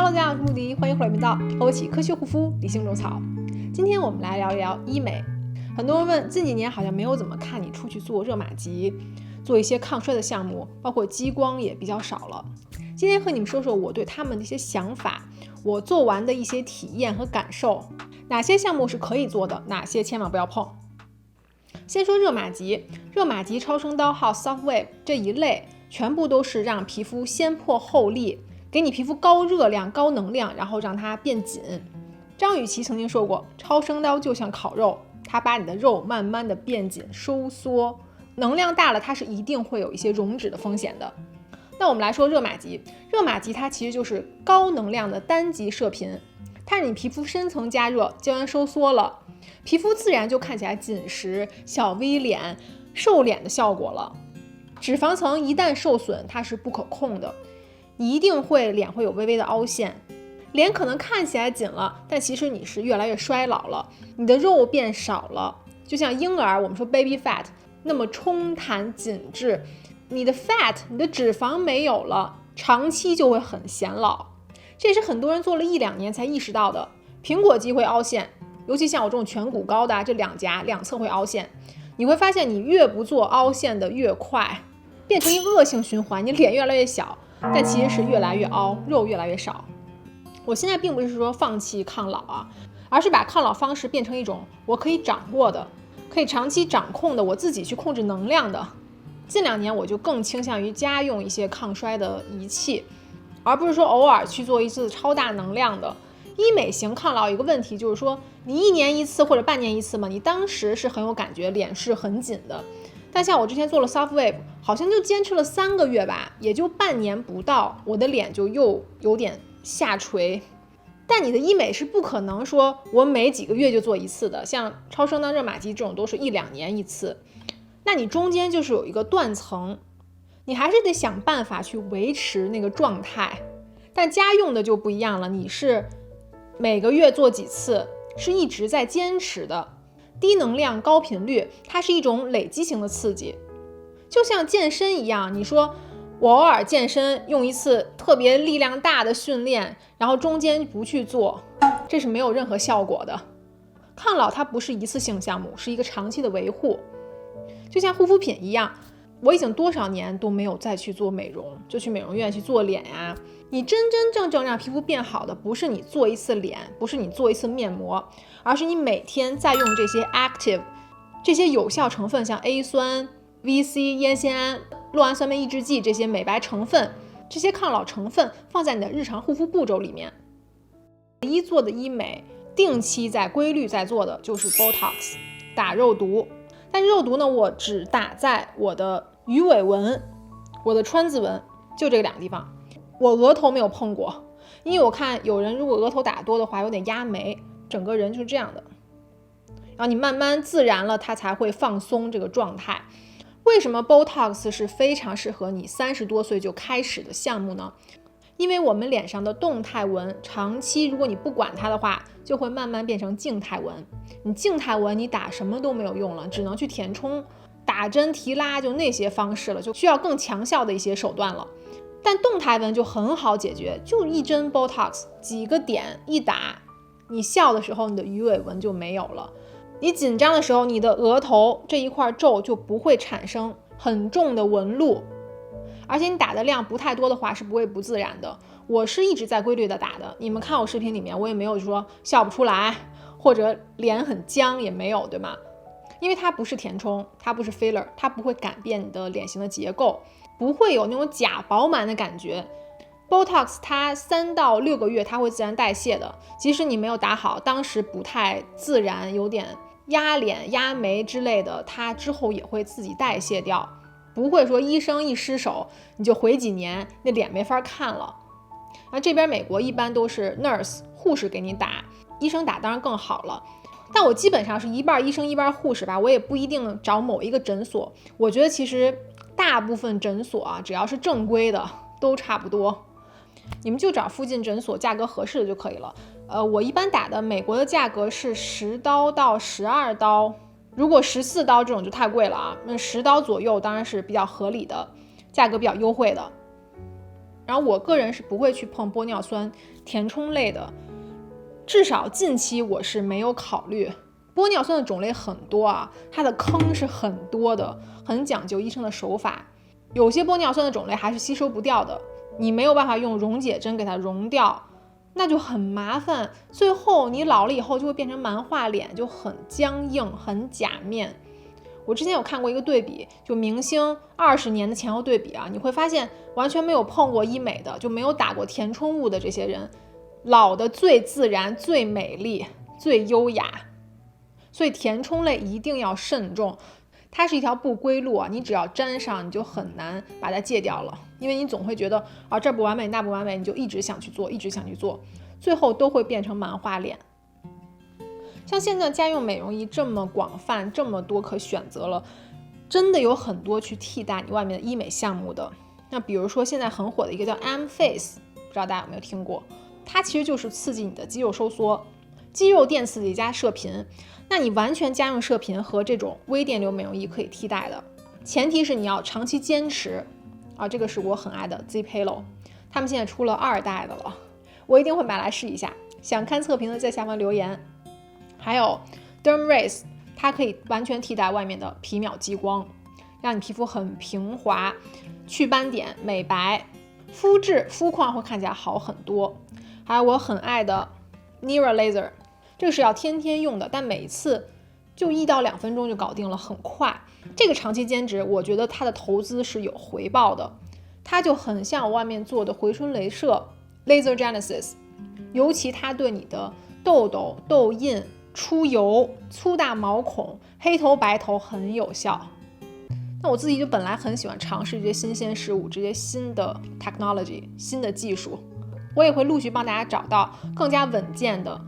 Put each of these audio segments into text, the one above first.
Hello， 大家好，我是穆迪，欢迎回来频道，和我一起科学护肤，理性种草。今天我们来聊一聊医美。很多人问，近几年好像没有怎么看你出去做热玛吉，做一些抗衰的项目，包括激光也比较少了。今天和你们说说我对他们的一些想法，我做完的一些体验和感受，哪些项目是可以做的，哪些千万不要碰。先说热玛吉，热玛吉、超声刀还有 Soft Wave 这一类，全部都是让皮肤先破后立，给你皮肤高热量、高能量，然后让它变紧。张雨绮曾经说过，超声刀就像烤肉，它把你的肉慢慢的变紧收缩，能量大了它是一定会有一些溶脂的风险的。那我们来说热玛吉，热玛吉它其实就是高能量的单极射频，它让你皮肤深层加热，胶原收缩了，皮肤自然就看起来紧实、小 V 脸、瘦脸的效果了。脂肪层一旦受损，它是不可控的，你一定会脸会有微微的凹陷，脸可能看起来紧了，但其实你是越来越衰老了，你的肉变少了，就像婴儿我们说 baby fat 那么冲弹紧致，你的 fat 你的脂肪没有了，长期就会很显老。这也是很多人做了1-2年才意识到的。苹果肌会凹陷，尤其像我这种颧骨高的这两颊两侧会凹陷，你会发现你越不做凹陷的越快，变成一个恶性循环，你脸越来越小，但其实是越来越凹，肉越来越少。我现在并不是说放弃抗老啊，而是把抗老方式变成一种我可以掌握的，可以长期掌控的，我自己去控制能量的。近2年我就更倾向于家用一些抗衰的仪器，而不是说偶尔去做一次超大能量的。医美型抗老有一个问题，就是说你1年1次或者半年1次嘛，你当时是很有感觉，脸是很紧的。但像我之前做了 Soft Wave， 好像就坚持了3个月吧，也就半年不到，我的脸就又有点下垂。但你的医美是不可能说我每几个月就做一次的，像超声刀、热玛吉这种都是1-2年1次，那你中间就是有一个断层，你还是得想办法去维持那个状态。但家用的就不一样了，你是每个月做几次，是一直在坚持的。低能量高频率，它是一种累积型的刺激，就像健身一样，你说我偶尔健身用一次特别力量大的训练，然后中间不去做，这是没有任何效果的。抗老它不是一次性项目，是一个长期的维护，就像护肤品一样，我已经多少年都没有再去做美容，就去美容院去做脸呀。你真正让皮肤变好的，不是你做一次脸，不是你做一次面膜，而是你每天在用这些 active 这些有效成分，像 A 酸、VC、烟酰胺、酪氨酸酶抑制剂这些美白成分，这些抗老成分放在你的日常护肤步骤里面。唯一做的医美定期在规律在做的就是 Botox 打肉毒，但是肉毒呢，我只打在我的鱼尾纹、我的川字纹，就这2个地方。我额头没有碰过，因为我看有人如果额头打多的话有点压眉，整个人就是这样的。然后你慢慢自然了，它才会放松这个状态。为什么 Botox 是非常适合你30多岁就开始的项目呢？因为我们脸上的动态纹长期如果你不管它的话，就会慢慢变成静态纹。你静态纹你打什么都没有用了，只能去填充、打针提拉，就那些方式了，就需要更强效的一些手段了。但动态纹就很好解决，就一针 Botox 几个点一打，你笑的时候你的鱼尾纹就没有了，你紧张的时候你的额头这一块皱就不会产生很重的纹路，而且你打的量不太多的话是不会不自然的。我是一直在规律的打的，你们看我视频里面我也没有说笑不出来或者脸很僵也没有，对吗？因为它不是填充，它不是 filler， 它不会改变你的脸型的结构，不会有那种假饱满的感觉。 Botox 它3到6个月它会自然代谢的，即使你没有打好，当时不太自然，有点压脸压眉之类的，它之后也会自己代谢掉，不会说医生一失手你就回几年那脸没法看了。那这边美国一般都是 nurse 护士给你打，医生打当然更好了，但我基本上是一半医生一半护士吧，我也不一定找某一个诊所。我觉得其实大部分诊所啊，只要是正规的都差不多，你们就找附近诊所价格合适的就可以了。我一般打的美国的价格是10刀到12刀，如果14刀这种就太贵了啊，那10刀左右当然是比较合理的，价格比较优惠的。然后我个人是不会去碰玻尿酸填充类的，至少近期我是没有考虑。玻尿酸的种类很多啊，它的坑是很多的，很讲究医生的手法。有些玻尿酸的种类还是吸收不掉的，你没有办法用溶解针给它溶掉，那就很麻烦。最后你老了以后就会变成蛮化脸，就很僵硬，很假面。我之前有看过一个对比，就明星20年的前后对比啊，你会发现完全没有碰过医美的，就没有打过填充物的这些人，老的最自然、最美丽、最优雅。所以填充类一定要慎重，它是一条不归路啊，你只要沾上，你就很难把它戒掉了，因为你总会觉得啊这不完美那不完美，你就一直想去做，一直想去做，最后都会变成蛮化脸。像现在家用美容仪这么广泛，这么多可选择了，真的有很多去替代你外面的医美项目的。那比如说现在很火的一个叫 M-Face， 不知道大家有没有听过？它其实就是刺激你的肌肉收缩，肌肉电刺激加射频。那你完全家用射频和这种微电流美容仪可以替代的，前提是你要长期坚持啊。这个是我很爱的 Z-Palo， 他们现在出了2代的了，我一定会买来试一下。想看测评的在下方留言。还有 Dermrace， 它可以完全替代外面的皮秒激光，让你皮肤很平滑，去斑点、美白，肤质肤况会看起来好很多。还有我很爱的 Nira Laser， 这个是要天天用的，但每一次就1到2分钟就搞定了，很快。这个长期兼职，我觉得它的投资是有回报的，它就很像我外面做的回春镭射 Laser Genesis， 尤其它对你的痘痘、痘印、出油、粗大毛孔、黑头白头很有效。那我自己就本来很喜欢尝试这些新鲜事物，这些新的 technology， 新的技术，我也会陆续帮大家找到更加稳健的、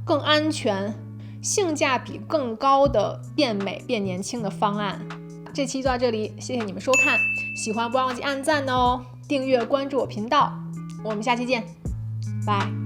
更安全、性价比更高的变美变年轻的方案。这期就到这里，谢谢你们收看，喜欢不要忘记按赞哦，订阅关注我频道，我们下期见，拜。